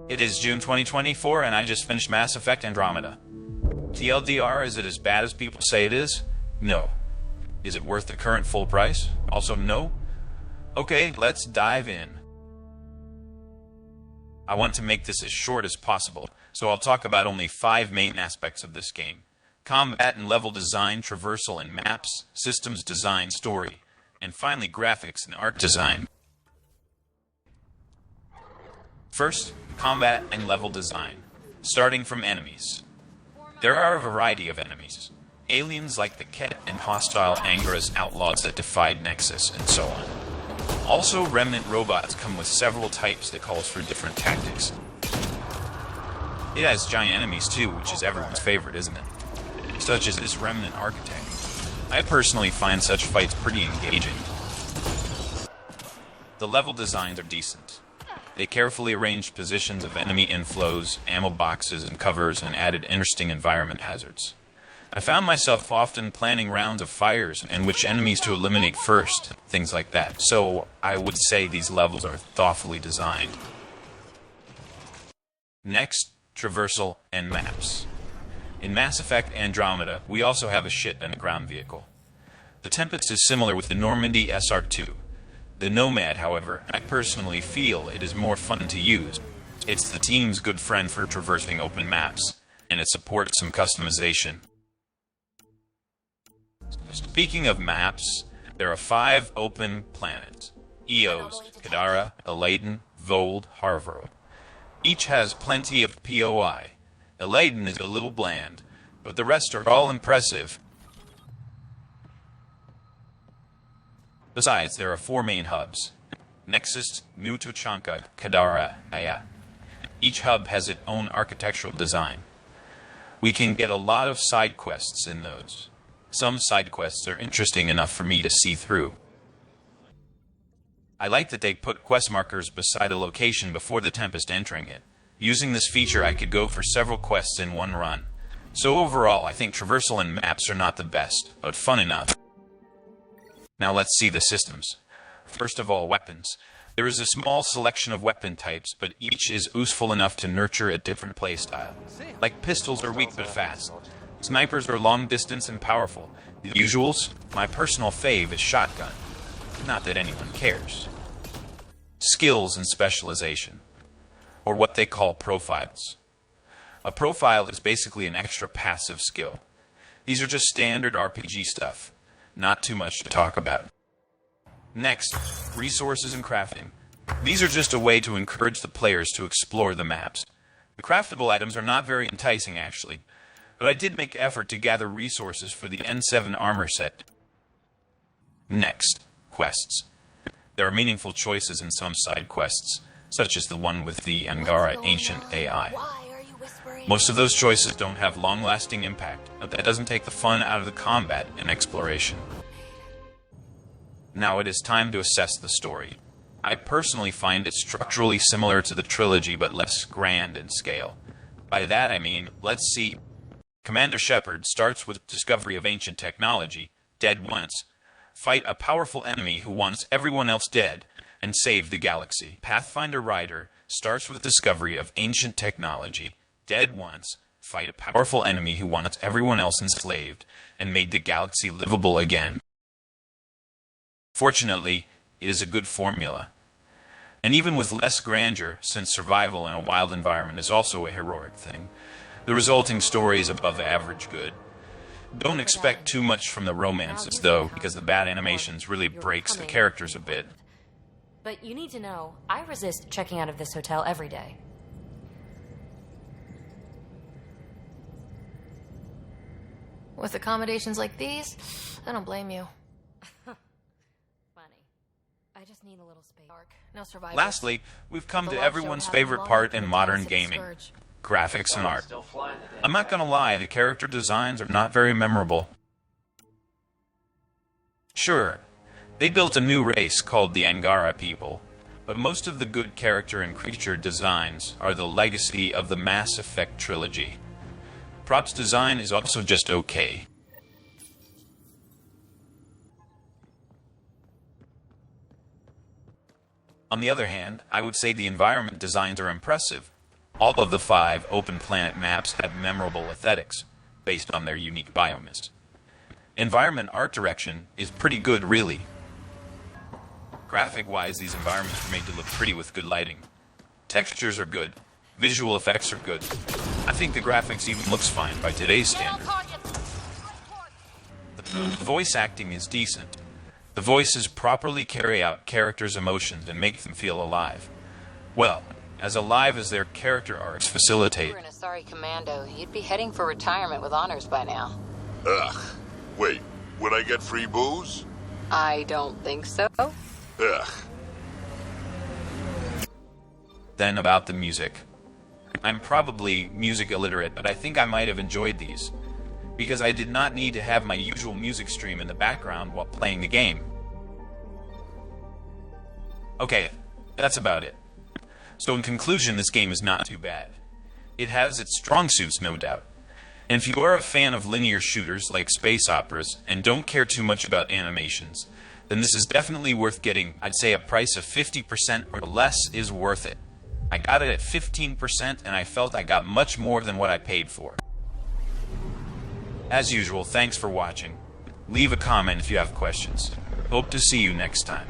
It is June 2024, and I just finished Mass Effect Andromeda. TLDR, is it as bad as people say it is? No. Is it worth the current full price? Also no. Okay, let's dive in. I want to make this as short as possible, so I'll talk about only 5 main aspects of this game: combat and level design, traversal and maps, systems design, story, and finally graphics and art design. First, combat and level design, starting from enemies. There are a variety of enemies. Aliens like the Ket and hostile Angara's outlaws that defied Nexus, and so on. Also, remnant robots come with several types that calls for different tactics. It has giant enemies too, which is everyone's favorite, isn't it? Such as this remnant architect. I personally find such fights pretty engaging. The level designs are decent. They carefully arranged positions of enemy inflows, ammo boxes and covers, and added interesting environment hazards. I found myself often planning rounds of fires and which enemies to eliminate first, things like that. So I would say these levels are thoughtfully designed. Next, traversal and maps. In Mass Effect Andromeda, we also have a ship and a ground vehicle. The Tempest is similar with the Normandy SR2. The Nomad, however, I personally feel it is more fun to use. It's the team's good friend for traversing open maps, and it supports some customization. Speaking of maps, there are 5 open planets: Eos, Kadara, Eladen, Vold, Harvaro. Each has plenty of POI. Eladen is a little bland, but the rest are all impressive. Besides, there are 4 main hubs: Nexus, New Tuchanka, Kadara, Aya. Each hub has its own architectural design. We can get a lot of side quests in those. Some side quests are interesting enough for me to see through. I like that they put quest markers beside a location before the Tempest entering it. Using this feature, I could go for several quests in one run. So overall, I think traversal and maps are not the best, but fun enough. Now let's see the systems. First of all, weapons. There is a small selection of weapon types, but each is useful enough to nurture a different playstyle. Like pistols are weak but fast. Snipers are long distance and powerful. The usuals? My personal fave is shotgun. Not that anyone cares. Skills and specialization, or what they call profiles. A profile is basically an extra passive skill. These are just standard RPG stuff. Not too much to talk about. Next, resources and crafting. These are just a way to encourage the players to explore the maps. The craftable items are not very enticing, actually, but I did make effort to gather resources for the N7 armor set. Next, quests. There are meaningful choices in some side quests, such as the one with the Angara Ancient AI. Most of those choices don't have long-lasting impact, but that doesn't take the fun out of the combat and exploration. Now it is time to assess the story. I personally find it structurally similar to the trilogy, but less grand in scale. By that I mean, let's see. Commander Shepard starts with discovery of ancient technology, dead once. Fight a powerful enemy who wants everyone else dead, and save the galaxy. Pathfinder Ryder starts with discovery of ancient technology, dead once, fight a powerful enemy who wants everyone else enslaved, and made the galaxy livable again. Fortunately, it is a good formula. And even with less grandeur, since survival in a wild environment is also a heroic thing, the resulting story is above average good. Don't expect too much from the romances, though, because the bad animations really breaks the characters a bit. But you need to know, I resist checking out of this hotel every day. With accommodations like these, I don't blame you. Funny. I just need a little space. No survival. Lastly, we've come to everyone's favorite part in modern gaming: graphics and art. I'm not gonna lie, the character designs are not very memorable. Sure, they built a new race called the Angara people, but most of the good character and creature designs are the legacy of the Mass Effect trilogy. Props design is also just okay. On the other hand, I would say the environment designs are impressive. All of the 5 open planet maps have memorable aesthetics, based on their unique biomes. Environment art direction is pretty good, really. Graphic-wise, these environments are made to look pretty with good lighting. Textures are good. Visual effects are good. I think the graphics even looks fine by today's standards. The voice acting is decent. The voices properly carry out characters' emotions and make them feel alive. Well, as alive as their character arcs facilitate. If you were an Asari commando, you'd be heading for retirement with honors by now. Ugh. Wait, would I get free booze? I don't think so. Ugh. Then about the music. I'm probably music illiterate, but I think I might have enjoyed these, because I did not need to have my usual music stream in the background while playing the game. Okay, that's about it. So in conclusion, this game is not too bad. It has its strong suits, no doubt. And if you are a fan of linear shooters like space operas and don't care too much about animations, then this is definitely worth getting. I'd say a price of 50% or less is worth it. I got it at 15% and I felt I got much more than what I paid for. As usual, thanks for watching. Leave a comment if you have questions. Hope to see you next time.